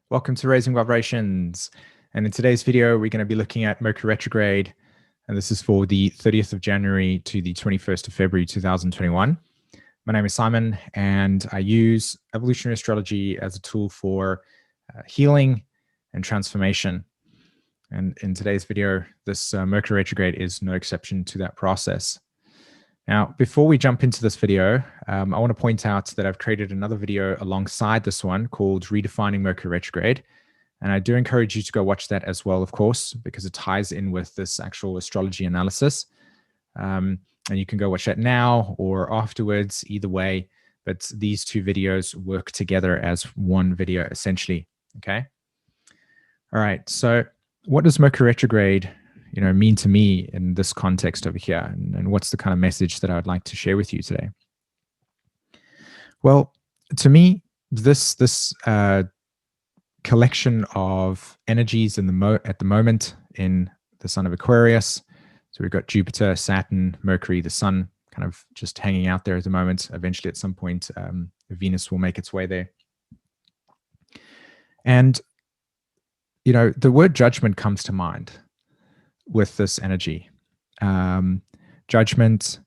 Welcome to Raising Vibrations. And in today's video, we're going to be looking at Mercury Retrograde. And this is for the 30th of January to the 21st of February, 2021. My name is Simon, and I use Evolutionary Astrology as a tool for healing and transformation. And in today's video, this Mercury Retrograde is no exception to that process. Now, before we jump into this video, I want to point out that I've created another video alongside this one called Redefining Mercury Retrograde. And I do encourage you to go watch that as well, of course, because it ties in with this actual astrology analysis. And you can go watch that now or afterwards, either way. But these two videos work together as one video, essentially. Okay. All right. So what does Mercury Retrograde mean to me in this context over here? And what's the kind of message that I would like to share with you today? Well, to me, this collection of energies at the moment in the sign of Aquarius. So we've got Jupiter, Saturn, Mercury, the sun kind of just hanging out there at the moment. Eventually, at some point, Venus will make its way there. And, the word judgment comes to mind with this energy, judgment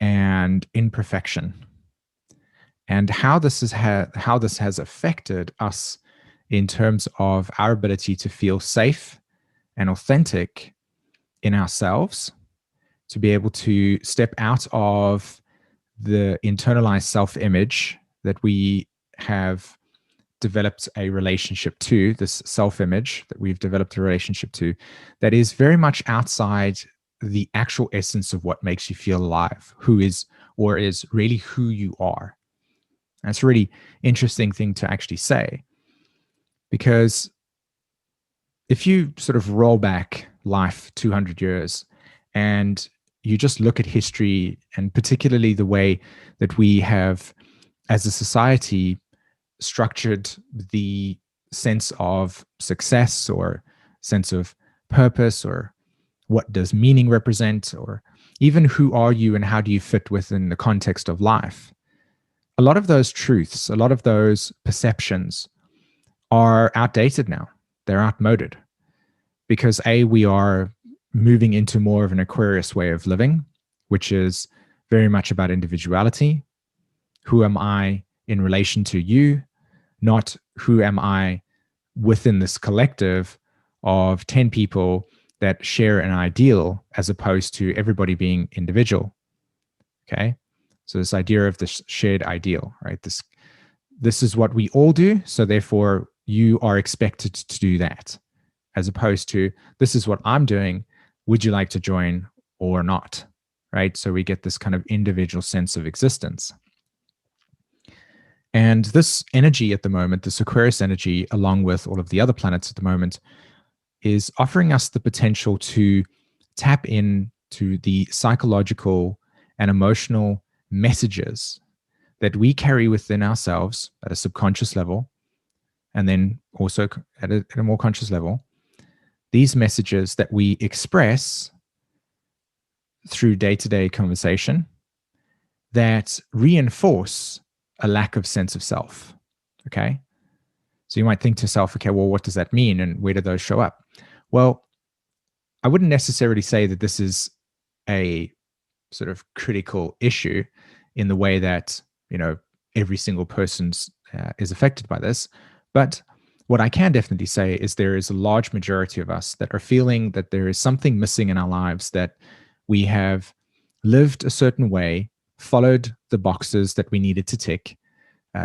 and imperfection, and how this has affected us in terms of our ability to feel safe and authentic in ourselves, to be able to step out of the internalized self-image that we have developed a relationship to, this self-image that we've developed a relationship to, that is very much outside the actual essence of what makes you feel alive, who is really who you are. That's a really interesting thing to actually say, because if you sort of roll back life 200 years and you just look at history, and particularly the way that we have, as a society, structured the sense of success or sense of purpose, or what does meaning represent, or even who are you and how do you fit within the context of life. A lot of those truths, a lot of those perceptions are outdated now. They're outmoded because we are moving into more of an Aquarius way of living, which is very much about individuality. Who am I in relation to you? Not who am I within this collective of 10 people that share an ideal, as opposed to everybody being individual. Okay. So this idea of this shared ideal, right? This is what we all do. So therefore you are expected to do that, as opposed to this is what I'm doing. Would you like to join or not? Right. So we get this kind of individual sense of existence. And this energy at the moment, this Aquarius energy, along with all of the other planets at the moment, is offering us the potential to tap into the psychological and emotional messages that we carry within ourselves at a subconscious level, and then also at a more conscious level. These messages that we express through day-to-day conversation that reinforce a lack of sense of self. Okay. So you might think to yourself, okay, well, what does that mean? And where do those show up? Well, I wouldn't necessarily say that this is a sort of critical issue in the way that, every single person is affected by this. But what I can definitely say is there is a large majority of us that are feeling that there is something missing in our lives, that we have lived a certain way, followed the boxes that we needed to tick,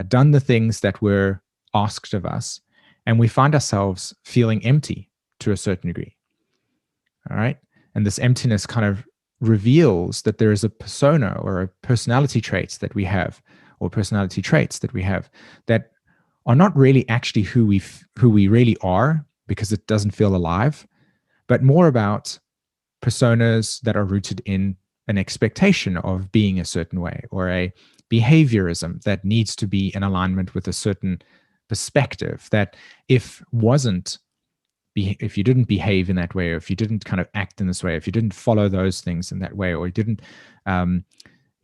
done the things that were asked of us, and we find ourselves feeling empty to a certain degree. All right. And this emptiness kind of reveals that there is a persona or a personality traits that we have, or personality traits that we have that are not really actually who we really are, because it doesn't feel alive, but more about personas that are rooted in an expectation of being a certain way, or a behaviorism that needs to be in alignment with a certain perspective that if you didn't behave in that way, or if you didn't kind of act in this way, if you didn't follow those things in that way, or you didn't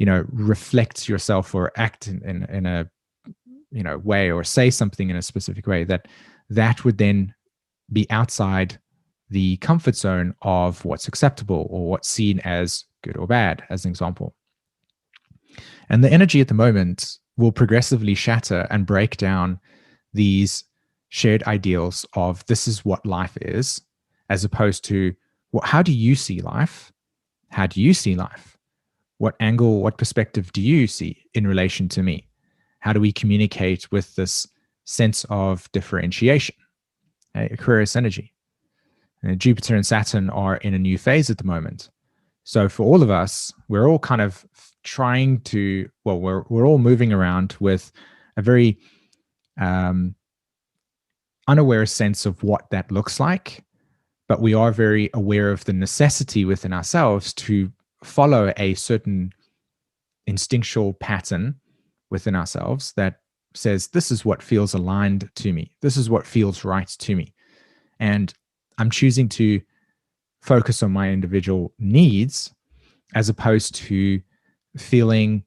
reflect yourself or act in a way, or say something in a specific way, that would then be outside the comfort zone of what's acceptable or what's seen as good or bad, as an example. And the energy at the moment will progressively shatter and break down these shared ideals of this is what life is, as opposed to, well, how do you see life? How do you see life? What angle, what perspective do you see in relation to me? How do we communicate with this sense of differentiation? Aquarius energy. And Jupiter and Saturn are in a new phase at the moment. So for all of us, we're all kind of trying to, well, we're all moving around with a very unaware sense of what that looks like, but we are very aware of the necessity within ourselves to follow a certain instinctual pattern within ourselves that says, this is what feels aligned to me. This is what feels right to me. And I'm choosing to focus on my individual needs as opposed to feeling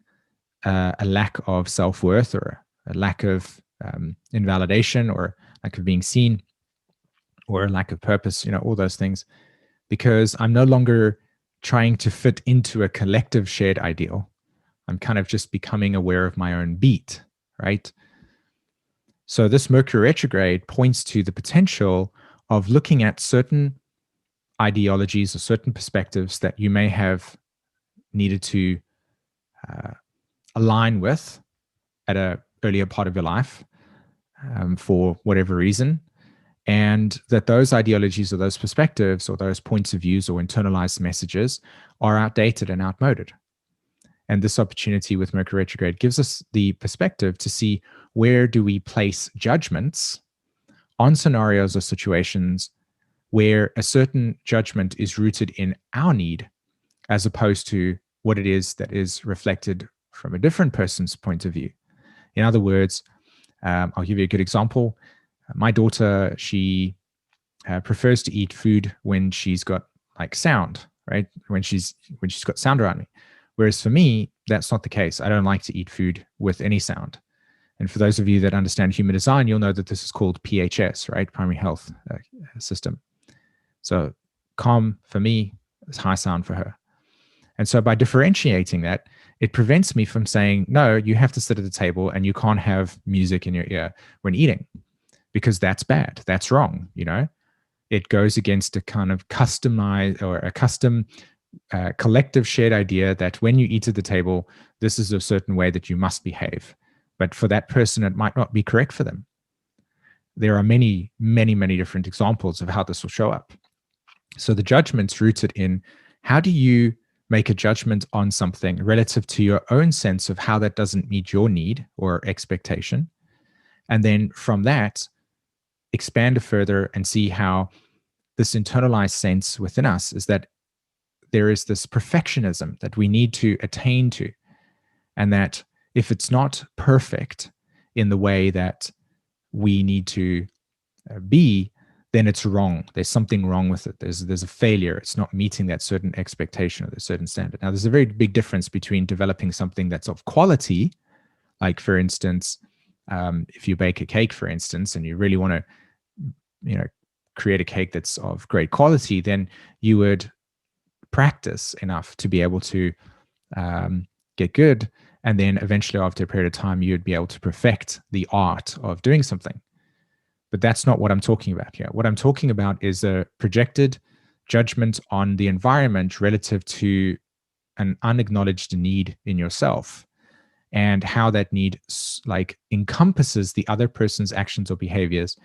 a lack of self-worth, or a lack of invalidation, or lack of being seen, or a lack of purpose, all those things, because I'm no longer trying to fit into a collective shared ideal. I'm kind of just becoming aware of my own beat, right? So this Mercury retrograde points to the potential of looking at certain ideologies or certain perspectives that you may have needed to align with at an earlier part of your life for whatever reason, and that those ideologies or those perspectives or those points of views or internalized messages are outdated and outmoded. And this opportunity with Mercury retrograde gives us the perspective to see, where do we place judgments on scenarios or situations where a certain judgment is rooted in our need, as opposed to what it is that is reflected from a different person's point of view. In other words, I'll give you a good example. My daughter, she prefers to eat food when she's got like sound, right? When she's got sound around me. Whereas for me, that's not the case. I don't like to eat food with any sound. And for those of you that understand human design, you'll know that this is called PHS, right? Primary health system. So calm for me is high sound for her. And so by differentiating that, it prevents me from saying, no, you have to sit at the table and you can't have music in your ear when eating, because that's bad. That's wrong. It goes against a kind of customized or a custom collective shared idea that when you eat at the table, this is a certain way that you must behave. But for that person, it might not be correct for them. There are many, many, many different examples of how this will show up. So the judgment's rooted in, how do you make a judgment on something relative to your own sense of how that doesn't meet your need or expectation? And then from that, expand it further and see how this internalized sense within us is that there is this perfectionism that we need to attain to. And that if it's not perfect in the way that we need to be, then it's wrong. There's something wrong with it. There's a failure. It's not meeting that certain expectation or the certain standard. Now, there's a very big difference between developing something that's of quality, like for instance, if you bake a cake, for instance, and you really want to, create a cake that's of great quality, then you would practice enough to be able to get good. And then eventually, after a period of time, you'd be able to perfect the art of doing something. But that's not what I'm talking about here. What I'm talking about is a projected judgment on the environment relative to an unacknowledged need in yourself, and how that need encompasses the other person's actions or behaviors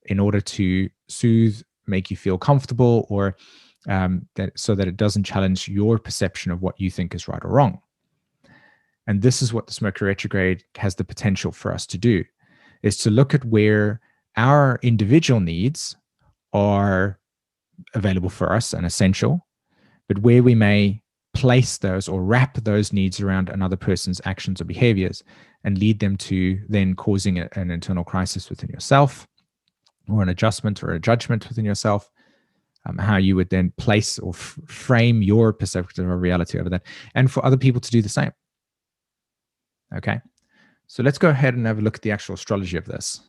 in order to soothe, make you feel comfortable, or so that it doesn't challenge your perception of what you think is right or wrong. And this is what this Mercury retrograde has the potential for us to do, is to look at where our individual needs are available for us and essential, but where we may place those or wrap those needs around another person's actions or behaviors and lead them to then causing an internal crisis within yourself, or an adjustment or a judgment within yourself, how you would then place or frame your perception of reality over that, and for other people to do the same. Okay, so let's go ahead and have a look at the actual astrology of this.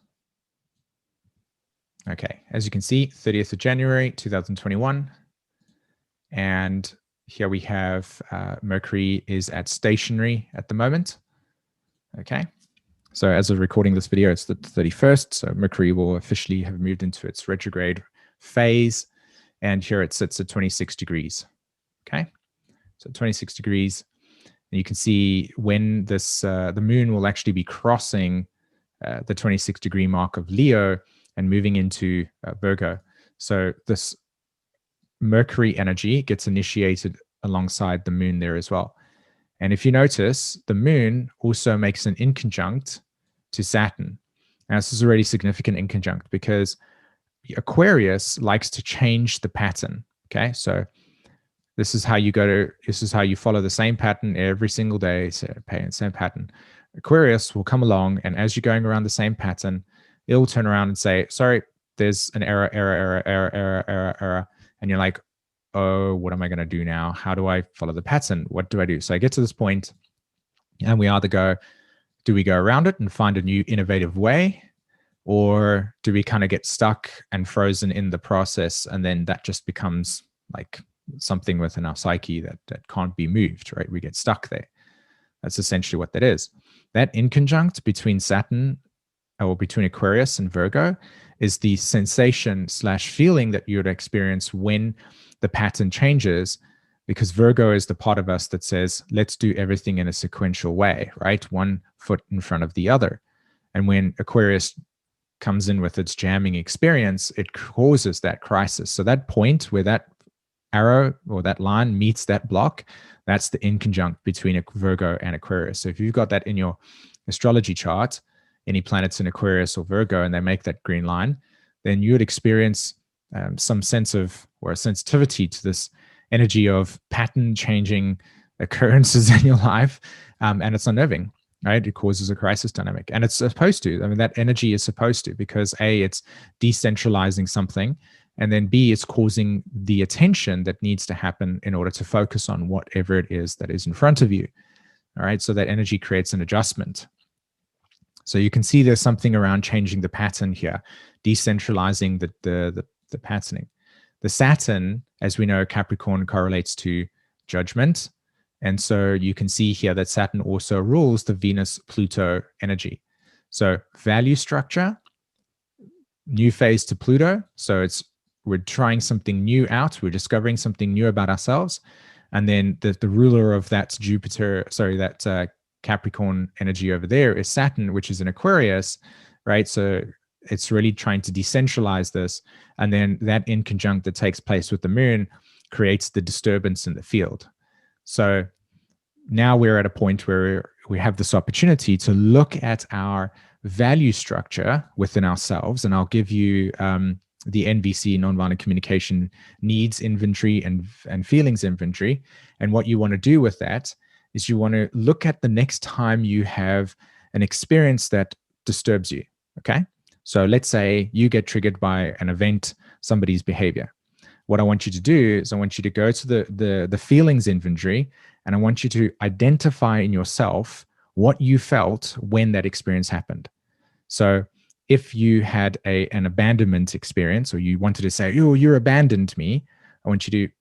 Okay, as you can see, 30th of January, 2021. And here we have Mercury is at stationary at the moment. Okay, so as of recording this video, it's the 31st. So Mercury will officially have moved into its retrograde phase. And here it sits at 26 degrees. Okay, so 26 degrees. And you can see when this, the moon will actually be crossing the 26 degree mark of Leo and moving into Virgo. So this Mercury energy gets initiated alongside the moon there as well. And if you notice, the moon also makes an inconjunct to Saturn. Now, this is already significant inconjunct because Aquarius likes to change the pattern. Okay, so this is how you follow the same pattern every single day, same pattern. Aquarius will come along, and as you're going around the same pattern, it'll turn around and say, sorry, there's an error. And you're like, oh, what am I going to do now? How do I follow the pattern? What do I do? So I get to this point, and we either do we go around it and find a new innovative way, or do we kind of get stuck and frozen in the process, and then that just becomes like something within our psyche that can't be moved, right? We get stuck there. That's essentially what that is. That inconjunct between Saturn, or between Aquarius and Virgo, is the sensation / feeling that you would experience when the pattern changes, because Virgo is the part of us that says, let's do everything in a sequential way, right? One foot in front of the other. And when Aquarius comes in with its jamming experience, it causes that crisis. So that point where that arrow or that line meets that block, that's the inconjunct between Virgo and Aquarius. So if you've got that in your astrology chart, any planets in Aquarius or Virgo, and they make that green line, then you would experience some sense of, or a sensitivity to this energy of pattern changing occurrences in your life. And it's unnerving, right? It causes a crisis dynamic, and it's supposed to. I mean, that energy is supposed to, because A, it's decentralizing something, and then B, it's causing the attention that needs to happen in order to focus on whatever it is that is in front of you. All right. So that energy creates an adjustment. So you can see there's something around changing the pattern here, decentralizing the patterning. The Saturn, as we know, Capricorn correlates to judgment. And so you can see here that Saturn also rules the Venus-Pluto energy. So value structure, new phase to Pluto. So we're trying something new out. We're discovering something new about ourselves. And then the ruler of that Capricorn energy over there is Saturn, which is in Aquarius, right? So it's really trying to decentralize this. And then that inconjunct that takes place with the moon creates the disturbance in the field. So now we're at a point where we have this opportunity to look at our value structure within ourselves. And I'll give you the NVC, nonviolent communication needs inventory and feelings inventory. And what you want to do with that is you want to look at the next time you have an experience that disturbs you, okay? So let's say you get triggered by an event, somebody's behavior. What I want you to do is I want you to go to the feelings inventory, and I want you to identify in yourself what you felt when that experience happened. So if you had an abandonment experience, or you wanted to say, oh, you abandoned me, I want you to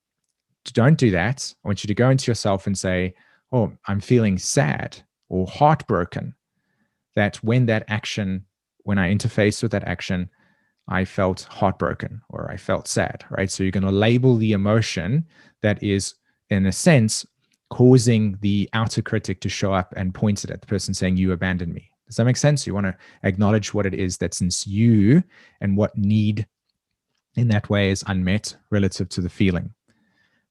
don't do that. I want you to go into yourself and say, oh, I'm feeling sad or heartbroken, that when I interfaced with that action, I felt heartbroken or I felt sad, right? So you're going to label the emotion that is, in a sense, causing the outer critic to show up and point it at the person saying, you abandoned me. Does that make sense? You want to acknowledge what it is that's in you and what need in that way is unmet relative to the feeling.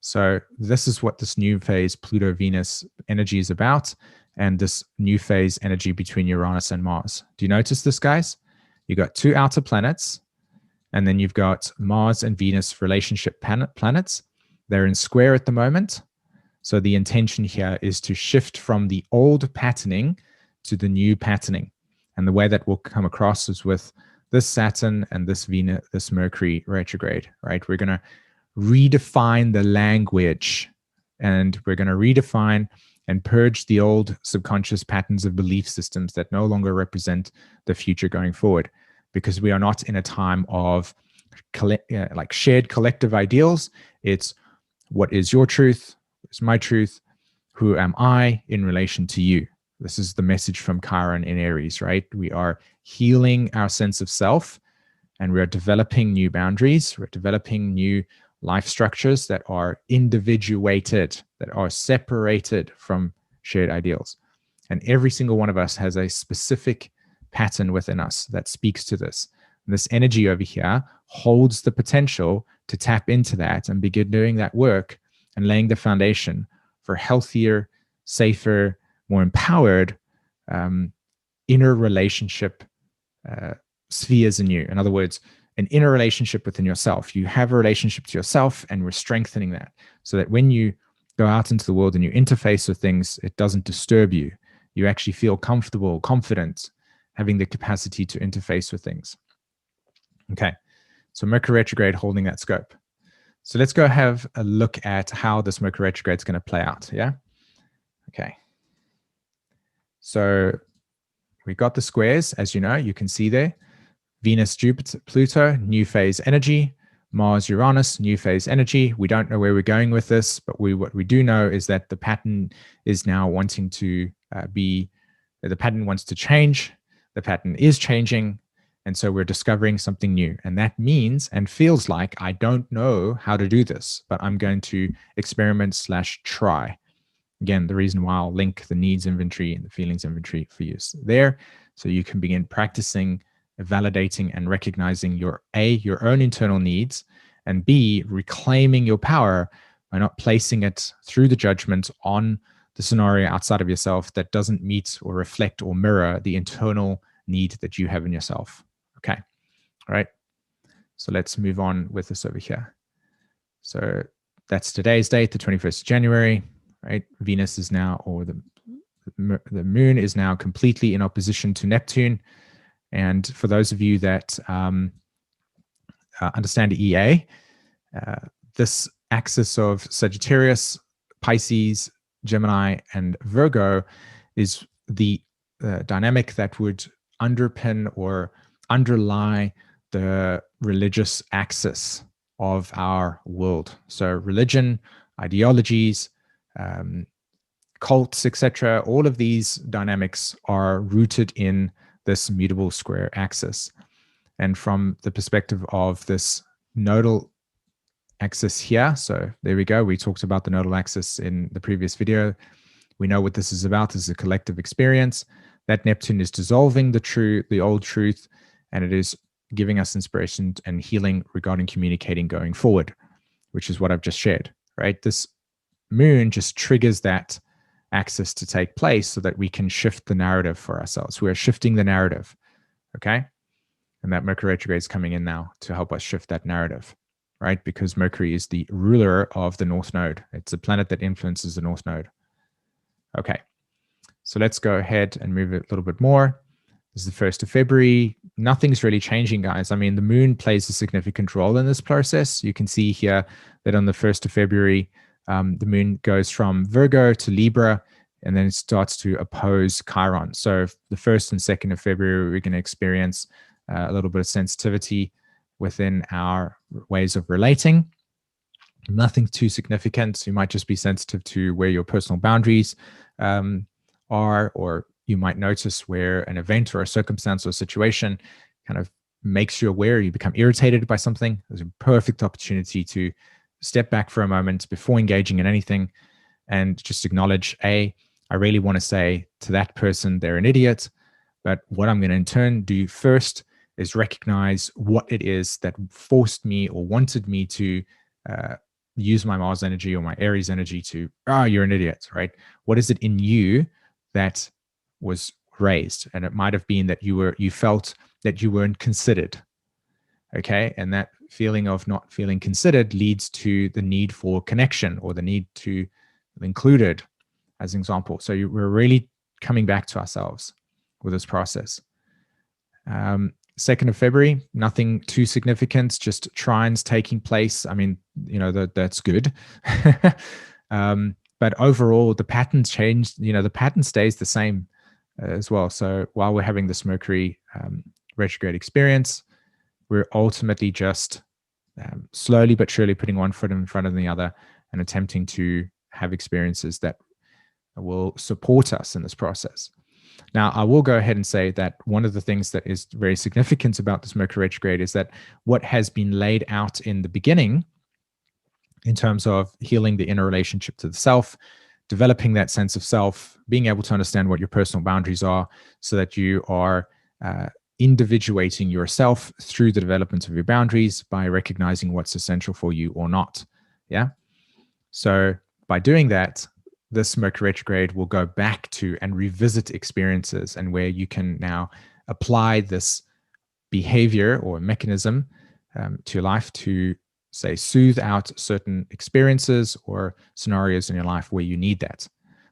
So this is what this new phase Pluto-Venus energy is about, and this new phase energy between Uranus and Mars. Do you notice this, guys? You've got two outer planets, and then you've got Mars and Venus relationship planets. They're in square at the moment. So the intention here is to shift from the old patterning to the new patterning. And the way that will come across is with this Saturn and this Venus, this Mercury retrograde, right? We're going to redefine the language, and we're going to redefine and purge the old subconscious patterns of belief systems that no longer represent the future going forward, because we are not in a time of like shared collective ideals. It's what is your truth, what is my truth, who am I in relation to you. This is the message from Chiron in Aries, right? We are healing our sense of self, and we are developing new boundaries. We're developing new life structures that are individuated, that are separated from shared ideals. And every single one of us has a specific pattern within us that speaks to this. And this energy over here holds the potential to tap into that and begin doing that work and laying the foundation for healthier, safer, more empowered inner relationship spheres in you. In other words, an inner relationship within yourself. You have a relationship to yourself, and we're strengthening that so that when you go out into the world and you interface with things, it doesn't disturb you. You actually feel comfortable, confident, having the capacity to interface with things. Okay, so Mercury retrograde holding that scope. So let's go have a look at how this Mercury retrograde is going to play out. Yeah. Okay. So we got the squares, as you know, you can see there. Venus, Jupiter, Pluto, new phase energy. Mars, Uranus, new phase energy. We don't know where we're going with this, but what we do know is that the pattern is now wanting to the pattern wants to change. The pattern is changing. And so we're discovering something new. And that means and feels like I don't know how to do this, but I'm going to experiment/try. Again, the reason why I'll link the needs inventory and the feelings inventory for use there, so you can begin practicing, validating, and recognizing your own internal needs, and B, reclaiming your power by not placing it through the judgment on the scenario outside of yourself that doesn't meet or reflect or mirror the internal need that you have in yourself. Okay. All right. So let's move on with this over here. So that's today's date, the 21st of January, right? Venus is now, or the moon is now completely in opposition to Neptune. And for those of you that understand EA, this axis of Sagittarius, Pisces, Gemini, and Virgo is the dynamic that would underpin or underlie the religious axis of our world. So religion, ideologies, cults, etc., all of these dynamics are rooted in this mutable square axis. And from the perspective of this nodal axis here, so there we go, we talked about the nodal axis in the previous video. We know what this is about. This is a collective experience. That Neptune is dissolving the old truth, and it is giving us inspiration and healing regarding communicating going forward, which is what I've just shared, right? This moon just triggers that axis to take place so that we can shift the narrative for ourselves. We are shifting the narrative, okay? And that Mercury retrograde is coming in now to help us shift that narrative, right? Because Mercury is the ruler of the North Node. It's a planet that influences the North Node. Okay, so let's go ahead and move it a little bit more. This is the 1st of February. Nothing's really changing, guys. I mean, the moon plays a significant role in this process. You can see here that on the 1st of February, the moon goes from Virgo to Libra, and then it starts to oppose Chiron. So the 1st and 2nd of February, we're going to experience a little bit of sensitivity within our ways of relating. Nothing too significant. You might just be sensitive to where your personal boundaries are, or you might notice where an event or a circumstance or a situation kind of makes you aware, you become irritated by something. There's a perfect opportunity to step back for a moment before engaging in anything and just acknowledge, I really want to say to that person, they're an idiot. But what I'm going to in turn do first is recognize what it is that forced me or wanted me to use my Mars energy or my Aries energy to, you're an idiot, right? What is it in you that was raised? And it might have been that you felt that you weren't considered. Okay. And that feeling of not feeling considered leads to the need for connection or the need to be included, as an example. So we're really coming back to ourselves with this process. 2nd of February, nothing too significant, just trines taking place. I mean, that's good. but overall, the pattern changed. The pattern stays the same as well. So while we're having this Mercury retrograde experience, we're ultimately just slowly but surely putting one foot in front of the other and attempting to have experiences that will support us in this process. Now, I will go ahead and say that one of the things that is very significant about this Mercury retrograde is that what has been laid out in the beginning in terms of healing the inner relationship to the self, developing that sense of self, being able to understand what your personal boundaries are so that you are individuating yourself through the development of your boundaries by recognizing what's essential for you or not. Yeah. So by doing that, this Mercury retrograde will go back to and revisit experiences, and where you can now apply this behavior or mechanism to your life to, say, soothe out certain experiences or scenarios in your life where you need that.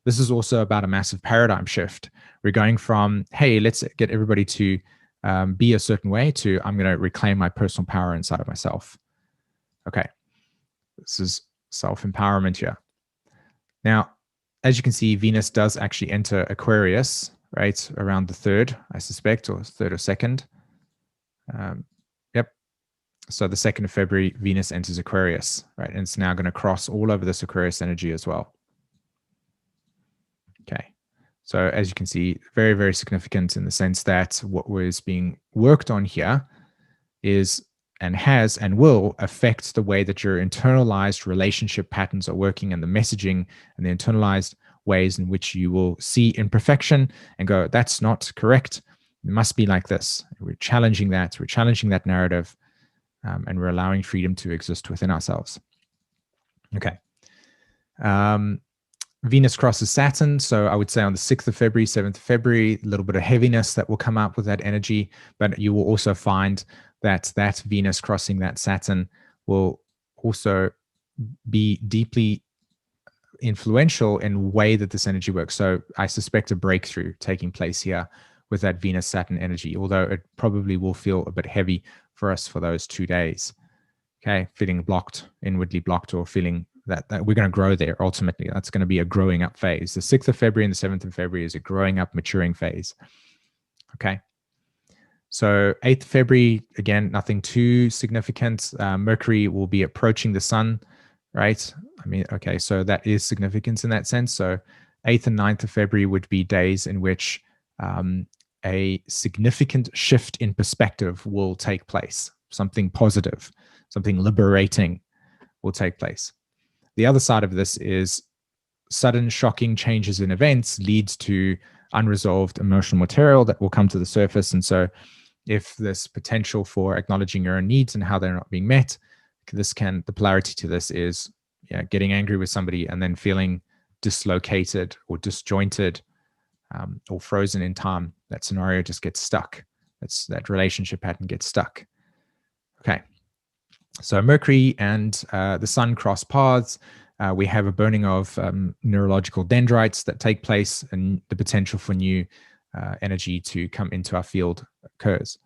This is also about a massive paradigm shift. We're going from, hey, let's get everybody to be a certain way, to I'm going to reclaim my personal power inside of myself. Okay. This is self-empowerment here. Now, as you can see, Venus does actually enter Aquarius, right, around the 3rd, I suspect, or 3rd or 2nd. Yep. So the 2nd of February, Venus enters Aquarius, right? And it's now going to cross all over this Aquarius energy as well. Okay. So as you can see, very, very significant in the sense that what was being worked on here is, and has and will affect the way that your internalized relationship patterns are working, and the messaging and the internalized ways in which you will see imperfection and go, that's not correct. It must be like this. We're challenging that. We're challenging that narrative, and we're allowing freedom to exist within ourselves. Okay. Venus crosses Saturn. So I would say on the 6th of February, 7th of February, a little bit of heaviness that will come up with that energy, but you will also find that Venus crossing that Saturn will also be deeply influential in the way that this energy works. So I suspect a breakthrough taking place here with that Venus-Saturn energy, although it probably will feel a bit heavy for us for those 2 days. Okay, feeling blocked, inwardly blocked, or feeling that we're going to grow there ultimately. That's going to be a growing up phase. The 6th of February and the 7th of February is a growing up, maturing phase. Okay. So 8th of February, again, nothing too significant. Mercury will be approaching the sun, right? I mean, okay, so that is significant in that sense. So 8th and 9th of February would be days in which a significant shift in perspective will take place. Something positive, something liberating will take place. The other side of this is sudden shocking changes in events leads to unresolved emotional material that will come to the surface. And so if this potential for acknowledging your own needs and how they're not being met, the polarity to this is getting angry with somebody and then feeling dislocated or disjointed or frozen in time. That scenario just gets stuck. That relationship pattern gets stuck. Okay. So Mercury and the sun cross paths. We have a burning of neurological dendrites that take place, and the potential for new energy to come into our field occurs.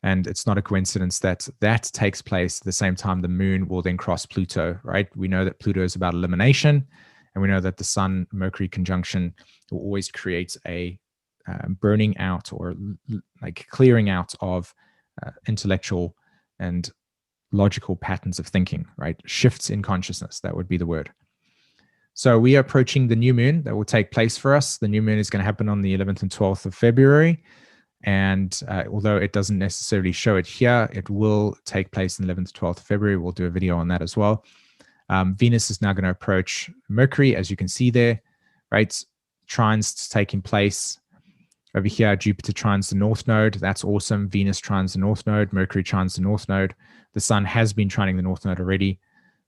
And it's not a coincidence that takes place at the same time the moon will then cross Pluto, right? We know that Pluto is about elimination, and we know that the sun-Mercury conjunction will always create a burning out or like clearing out of intellectual and logical patterns of thinking, right? Shifts in consciousness, that would be the word. So we are approaching the new moon that will take place for us. The new moon is going to happen on the 11th and 12th of February. And although it doesn't necessarily show it here, it will take place on the 11th to 12th of February. We'll do a video on that as well. Venus is now going to approach Mercury, as you can see there, right? Trines taking place. Over here, Jupiter trines the North Node. That's awesome. Venus trines the North Node. Mercury trines the North Node. The Sun has been trining the North Node already.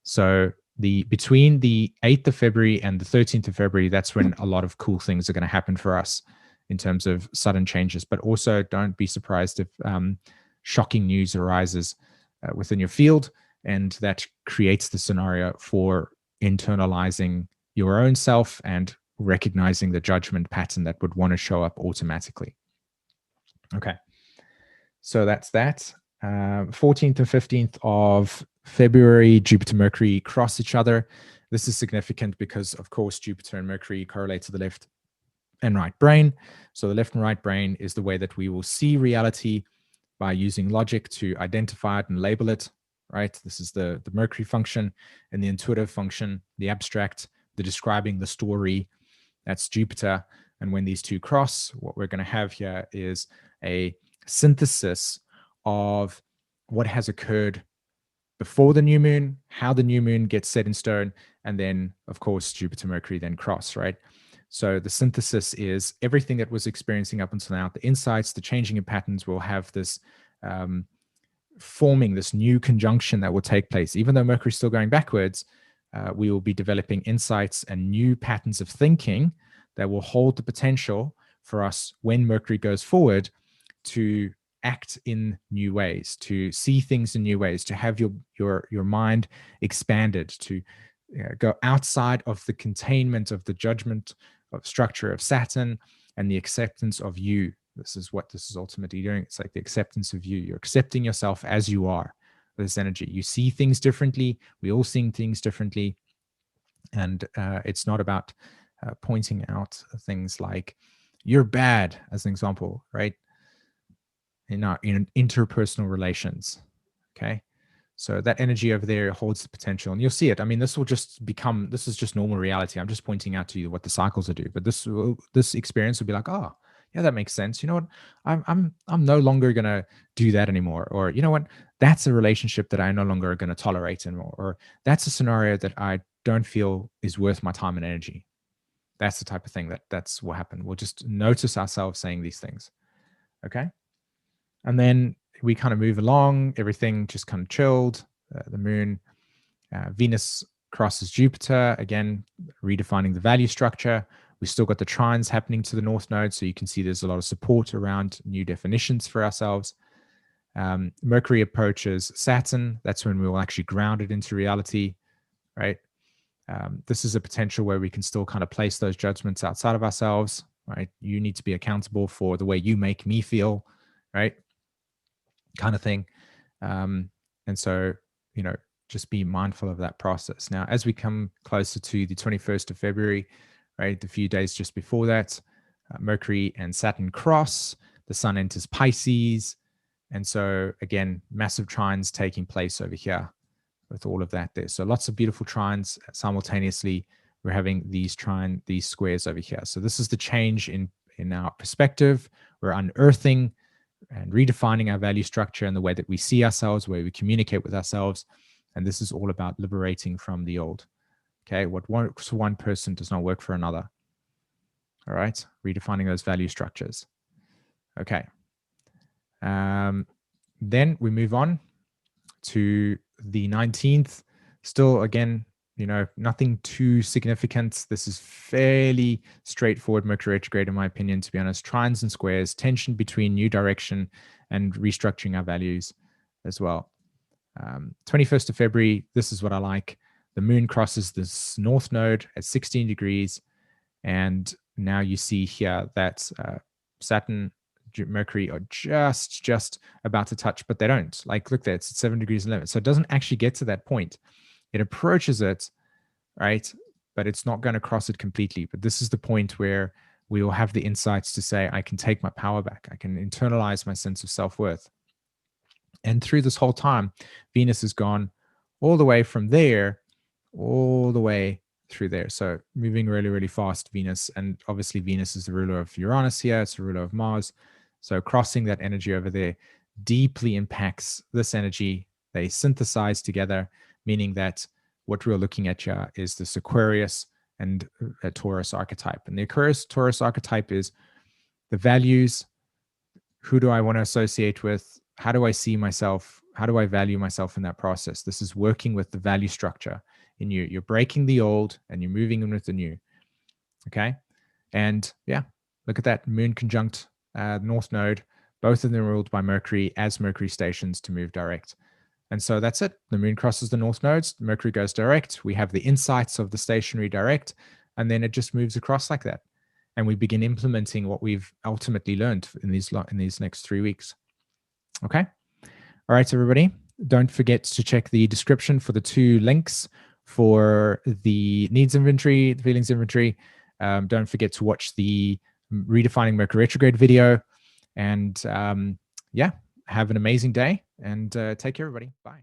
So between the 8th of February and the 13th of February, that's when a lot of cool things are going to happen for us in terms of sudden changes. But also don't be surprised if shocking news arises within your field, and that creates the scenario for internalizing your own self and recognizing the judgment pattern that would want to show up automatically. Okay, so that's that. 14th and 15th of February, Jupiter, Mercury cross each other. This is significant because, of course, Jupiter and Mercury correlate to the left and right brain. So the left and right brain is the way that we will see reality by using logic to identify it and label it, right? This is the Mercury function, and the intuitive function, the abstract, the describing the story, that's Jupiter. And when these two cross, what we're going to have here is a synthesis of what has occurred before the new moon, how the new moon gets set in stone, and then, of course, Jupiter, Mercury then cross, right? So the synthesis is everything that was experiencing up until now, the insights, the changing in patterns will have this forming this new conjunction that will take place. Even though Mercury is still going backwards, we will be developing insights and new patterns of thinking that will hold the potential for us when Mercury goes forward to act in new ways, to see things in new ways, to have your mind expanded, to go outside of the containment of the judgment of structure of Saturn and the acceptance of you. This is what this is ultimately doing. It's like the acceptance of you. You're accepting yourself as you are. This energy. You see things differently. We all see things differently. And it's not about pointing out things like you're bad, as an example, right? In interpersonal relations. Okay. So that energy over there holds the potential, and you'll see it. I mean, this is just normal reality. I'm just pointing out to you what the cycles are do. But this experience will be like, oh, yeah, that makes sense. You know what? I'm no longer gonna do that anymore. Or you know what? That's a relationship that I no longer going to tolerate anymore. Or that's a scenario that I don't feel is worth my time and energy. That's the type of thing that's what happened. We'll just notice ourselves saying these things. Okay. And then we kind of move along, everything just kind of chilled. The moon, Venus crosses Jupiter, again, redefining the value structure. We still got the trines happening to the north node. So you can see there's a lot of support around new definitions for ourselves. Mercury approaches Saturn. That's when we will actually ground it into reality, right? This is a potential where we can still kind of place those judgments outside of ourselves, right? You need to be accountable for the way you make me feel, right? Kind of thing. And so, just be mindful of that process. Now, as we come closer to the 21st of February, right, the few days just before that, Mercury and Saturn cross, the sun enters Pisces. And so, again, massive trines taking place over here with all of that there. So lots of beautiful trines simultaneously. We're having these squares over here. So this is the change in our perspective. We're unearthing and redefining our value structure and the way that we see ourselves, the way we communicate with ourselves. And this is all about liberating from the old. Okay, what works for one person does not work for another. All right, redefining those value structures. Okay. Then we move on to the 19th. Still, again, nothing too significant. This is fairly straightforward Mercury retrograde, in my opinion, to be honest. Trines and squares, tension between new direction and restructuring our values as well. 21st of February, this is what I like. The moon crosses this north node at 16 degrees. And now you see here that Saturn, Mercury are just about to touch, but they don't. Like, look there, it's at 7 degrees 11. So it doesn't actually get to that point. It approaches it, right? But it's not going to cross it completely. But this is the point where we will have the insights to say, I can take my power back. I can internalize my sense of self-worth. And through this whole time, Venus has gone all the way from there, all the way through there. So moving really, really fast, Venus. And obviously Venus is the ruler of Uranus here. It's the ruler of Mars. So crossing that energy over there deeply impacts this energy. They synthesize together, meaning that what we're looking at here is this Aquarius and a Taurus archetype. And the Aquarius Taurus archetype is the values. Who do I want to associate with? How do I see myself? How do I value myself in that process? This is working with the value structure in you. You're breaking the old and you're moving in with the new. Okay. And yeah, look at that moon conjunct north node. Both of them ruled by Mercury as Mercury stations to move direct. And so that's it. The moon crosses the north nodes. Mercury goes direct. We have the insights of the stationary direct, and then it just moves across like that. And we begin implementing what we've ultimately learned in these next 3 weeks. Okay. All right, everybody. Don't forget to check the description for the 2 links for the needs inventory, the feelings inventory. Don't forget to watch the Redefining Mercury Retrograde video. And yeah, have an amazing day, and take care, everybody. Bye.